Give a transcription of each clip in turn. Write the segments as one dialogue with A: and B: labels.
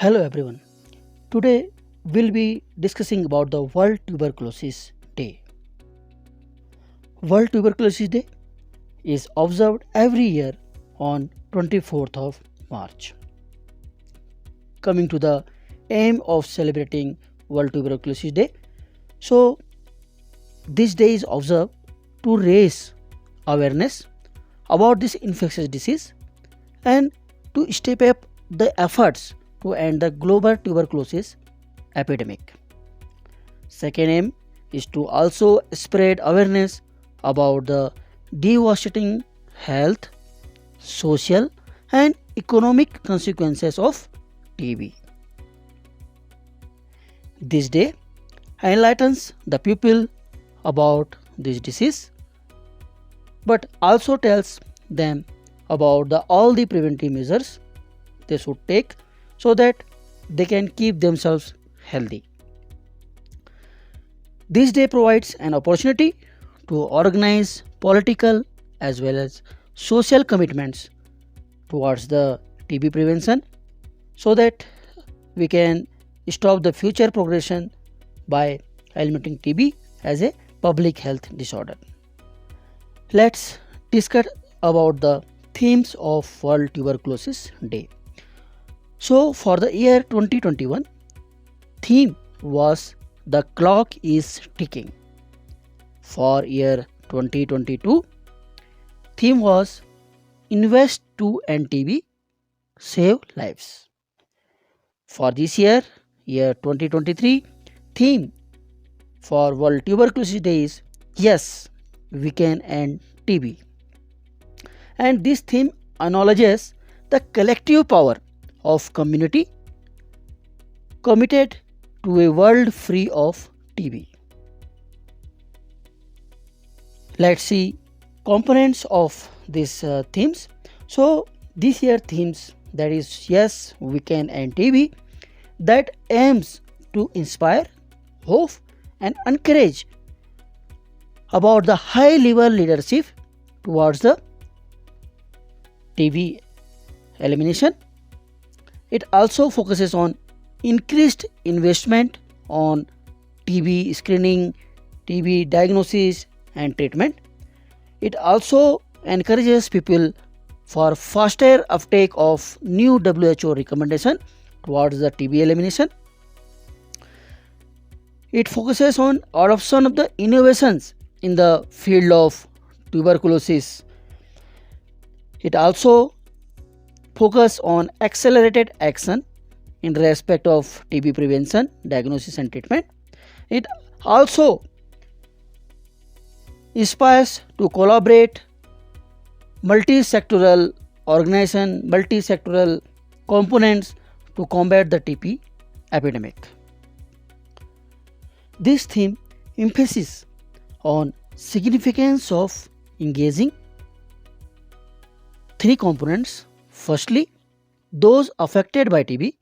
A: Hello everyone. Today we'll be discussing about the World Tuberculosis Day. World Tuberculosis Day is observed every year on 24th of March. Coming to the aim of celebrating World Tuberculosis Day. So this day is observed to raise awareness about this infectious disease and to step up the efforts to end the global tuberculosis epidemic. Second aim is to also spread awareness about the devastating health, social and economic consequences of TB. This day enlightens the people about this disease but also tells them about all the preventive measures they should take so that they can keep themselves healthy. This day provides an opportunity to organize political as well as social commitments towards the TB prevention so that we can stop the future progression by eliminating TB as a public health disorder. Let's discuss about the themes of World Tuberculosis Day. So for the year 2021, theme was the clock is ticking. For year 2022, theme was invest to end TB, save lives. For this year, year 2023, theme for World Tuberculosis Day is yes, we can end TB. And this theme acknowledges the collective power of community committed to a world free of TB. Let's see components of these themes. So this year themes, that is yes we can end TB, that aims to inspire, hope and encourage about the high level leadership towards the TB elimination. It also focuses on increased investment on TB screening, TB diagnosis and treatment. It also encourages people for faster uptake of new WHO recommendation towards the TB elimination. It focuses on adoption of the innovations in the field of tuberculosis. It also focus on accelerated action in respect of TB prevention, diagnosis and treatment. It also inspires to collaborate multi-sectoral organization, multi-sectoral components to combat the TB epidemic. This theme emphasizes on significance of engaging three components. Firstly, those affected by TB.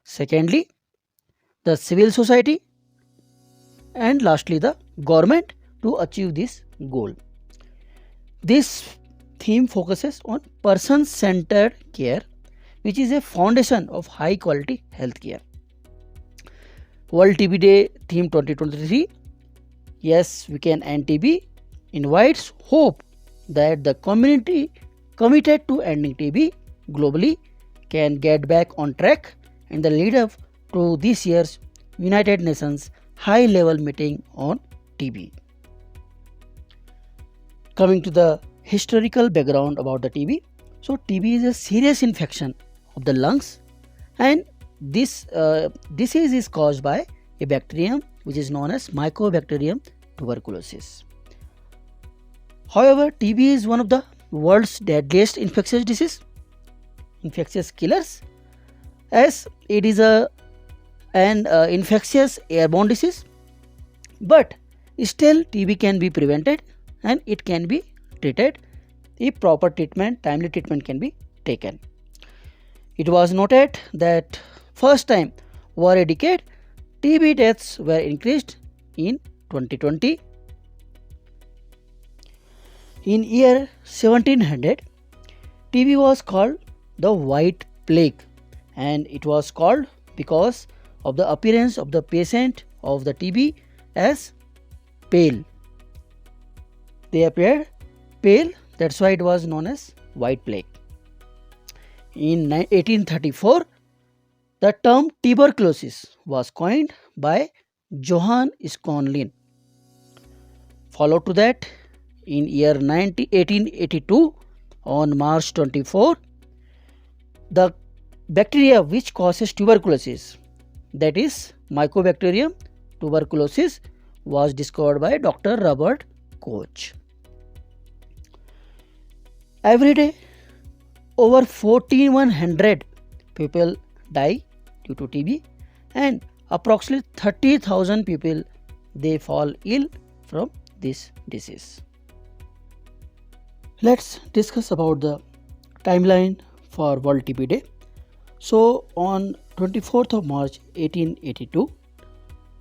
A: Secondly, the civil society. And lastly, the government to achieve this goal. This theme focuses on person-centered care, which is a foundation of high quality health care. World TB Day theme 2023, yes we can end TB, invites hope that the community committed to ending TB globally can get back on track in the lead up to this year's United Nations high level meeting on TB. Coming to the historical background about the TB. So TB is a serious infection of the lungs and this disease is caused by a bacterium which is known as Mycobacterium Tuberculosis. However, TB is one of the world's deadliest infectious killers, as it is an infectious airborne disease, but still TB can be prevented and it can be treated if proper treatment, timely treatment can be taken. It was noted that first time over a decade TB deaths were increased in 2020. In year 1700, TB was called the White Plague and it was called because of the appearance of the patient of the TB as pale. They appeared pale, that's why it was known as white plague. In 1834, the term tuberculosis was coined by Johann Skonlin. Followed to that, in year 1882, on March 24, the bacteria which causes tuberculosis, that is Mycobacterium tuberculosis, was discovered by Dr. Robert Koch. Every day, over 1400 people die due to TB, and approximately 30,000 people they fall ill from this disease. Let's discuss about the timeline for World TB Day. So on 24th of March 1882,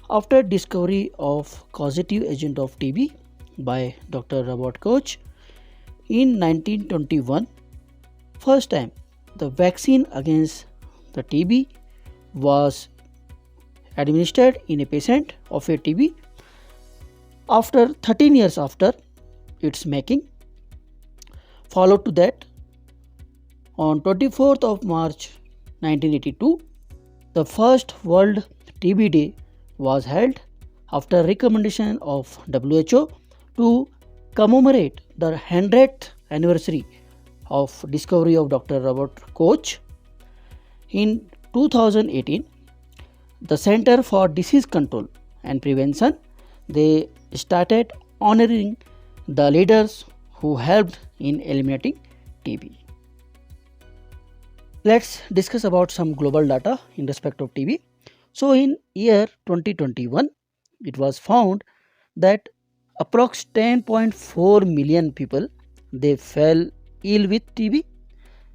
A: after discovery of causative agent of TB by Dr. Robert Koch, in 1921, first time the vaccine against the TB was administered in a patient of a TB. After 13 years after its making, followed to that, on 24th of March 1982, the first World TB Day was held after recommendation of WHO to commemorate the 100th anniversary of discovery of Dr. Robert Koch. In 2018, the Center for Disease Control and Prevention, they started honoring the leaders who helped in eliminating TB. Let's discuss about some global data in respect of TB. So in year 2021, it was found that approx 10.4 million people they fell ill with TB,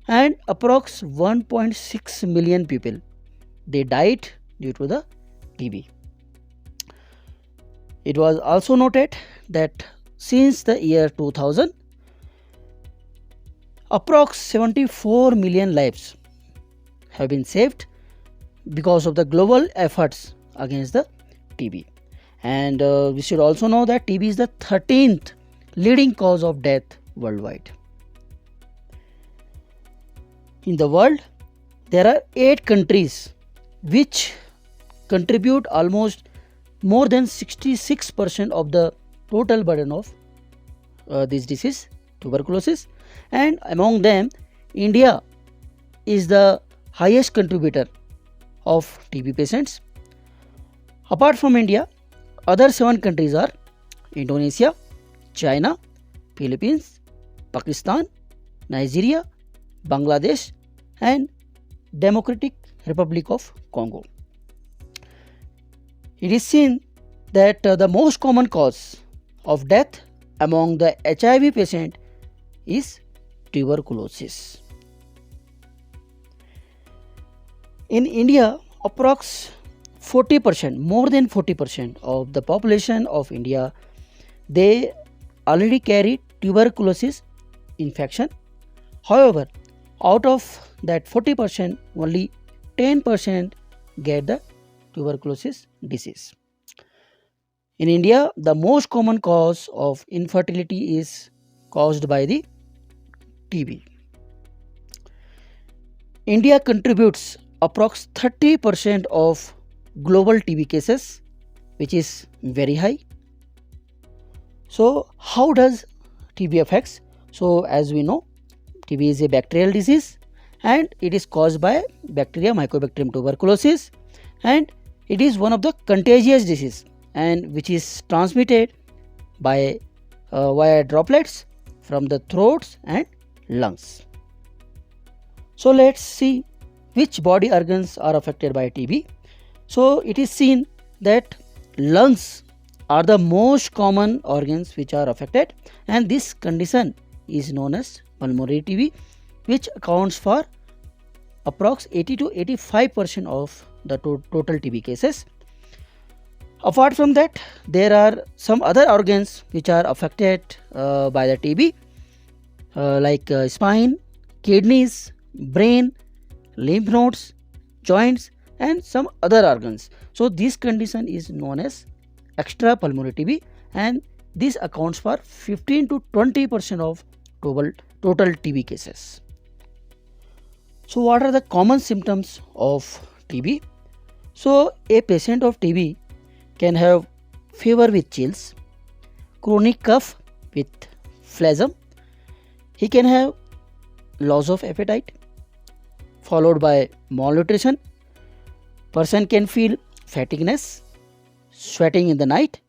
A: and approx 1.6 million people they died due to the TB. It was also noted that since the year 2000, approx 74 million lives have been saved because of the global efforts against the TB. And we should also know that TB is the 13th leading cause of death worldwide. In the world, there are 8 countries which contribute almost more than 66% of the total burden of this disease, tuberculosis, and among them, India is the highest contributor of TB patients. Apart from India, other 7 countries are Indonesia, China, Philippines, Pakistan, Nigeria, Bangladesh, and Democratic Republic of Congo. It is seen that the most common cause of death among the HIV patient is tuberculosis. In India, approx 40%, more than 40% of the population of India, they already carry tuberculosis infection. However, out of that 40%, only 10% get the tuberculosis disease. In India, the most common cause of infertility is caused by the TB. India contributes approx 30% of global TB cases, which is very high. So how does TB affects? So as we know, TB is a bacterial disease and it is caused by bacteria Mycobacterium tuberculosis, and it is one of the contagious disease and which is transmitted by via droplets from the throats and lungs. So let's see which body organs are affected by TB. So it is seen that lungs are the most common organs which are affected, and this condition is known as pulmonary TB, which accounts for approx 80 to 85% of the total TB cases. Apart from that, there are some other organs which are affected by the TB, like spine, kidneys, brain, lymph nodes, joints and some other organs. So this condition is known as extrapulmonary TB, and this accounts for 15 to 20% of total TB cases. So what are the common symptoms of TB? So a patient of TB can have fever with chills, chronic cough with phlegm. He can have loss of appetite followed by malnutrition. Person can feel fatigueness, sweating in the night,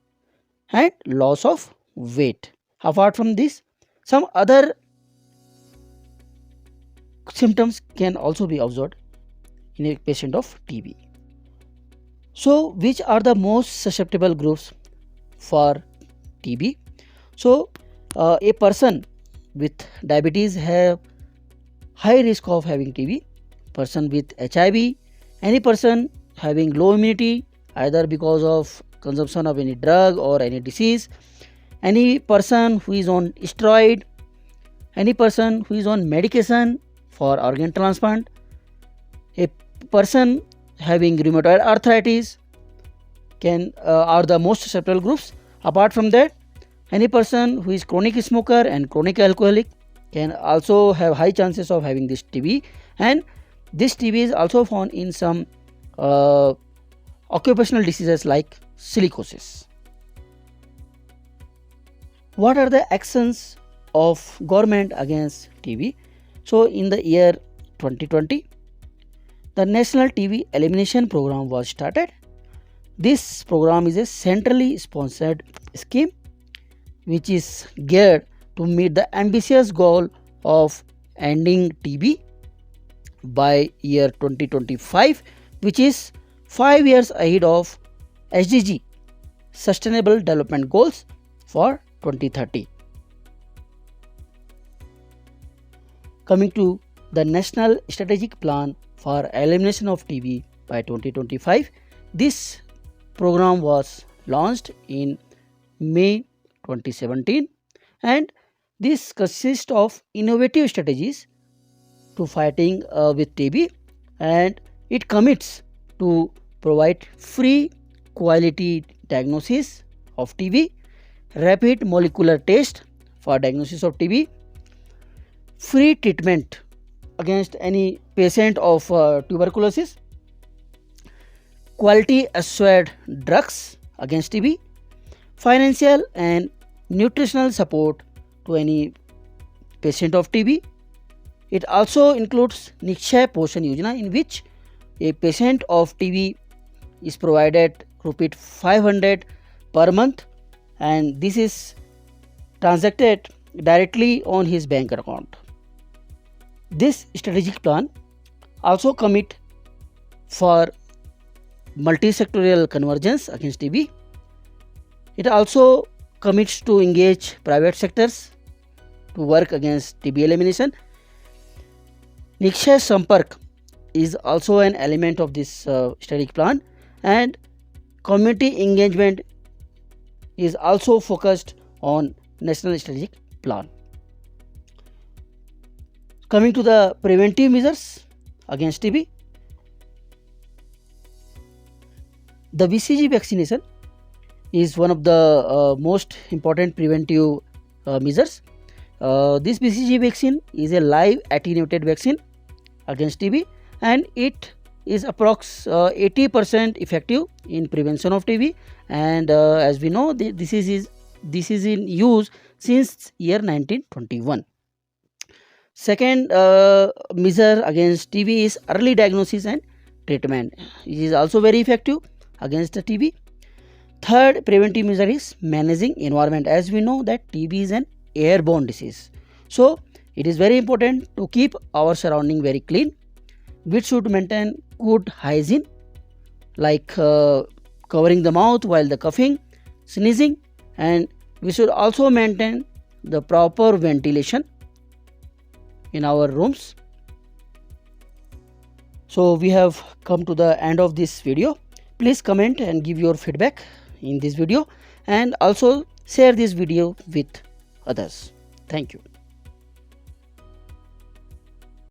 A: and loss of weight. Apart from this, some other symptoms can also be observed in a patient of TB. So which are the most susceptible groups for TB? So a person with diabetes have high risk of having TB. Person with HIV, any person having low immunity either because of consumption of any drug or any disease, any person who is on steroid, any person who is on medication for organ transplant, a person having rheumatoid arthritis are the most susceptible groups. Apart from that, any person who is chronic smoker and chronic alcoholic can also have high chances of having this TB, and this TB is also found in some occupational diseases like silicosis. What are the actions of government against TB? So in the year 2020, the National TB Elimination Program was started. This program is a centrally sponsored scheme which is geared to meet the ambitious goal of ending TB by year 2025, which is 5 years ahead of SDG, Sustainable Development Goals, for 2030. Coming to the National Strategic Plan for Elimination of TB by 2025, this program was launched in May 2017, and this consists of innovative strategies to fighting with TB, and it commits to provide free quality diagnosis of TB, rapid molecular test for diagnosis of TB, free treatment against any patient of tuberculosis, quality assured drugs against TB, financial and nutritional support to any patient of TB. It also includes Nikshay Poshan Yojana, in which a patient of TB is provided ₹500 per month, and this is transacted directly on his bank account. This strategic plan also commit for multi-sectorial convergence against TB. It also commits to engage private sectors to work against TB elimination. Nikshay Sampark is also an element of this strategic plan, and community engagement is also focused on national strategic plan. Coming to the preventive measures against TB, the BCG vaccination is one of the most important preventive measures. This BCG vaccine is a live attenuated vaccine against TB, and it is approx 80% effective in prevention of TB, and as we know, this is in use since year 1921. Second measure against TB is early diagnosis and treatment. It is also very effective against the TB. Third preventive measure is managing environment. As we know that TB is an airborne disease, so it is very important to keep our surrounding very clean. We should maintain good hygiene, like covering the mouth while the coughing, sneezing, and we should also maintain the proper ventilation in our rooms. So we have come to the end of this video. Please comment and give your feedback in this video, and also share this video with others. Thank you.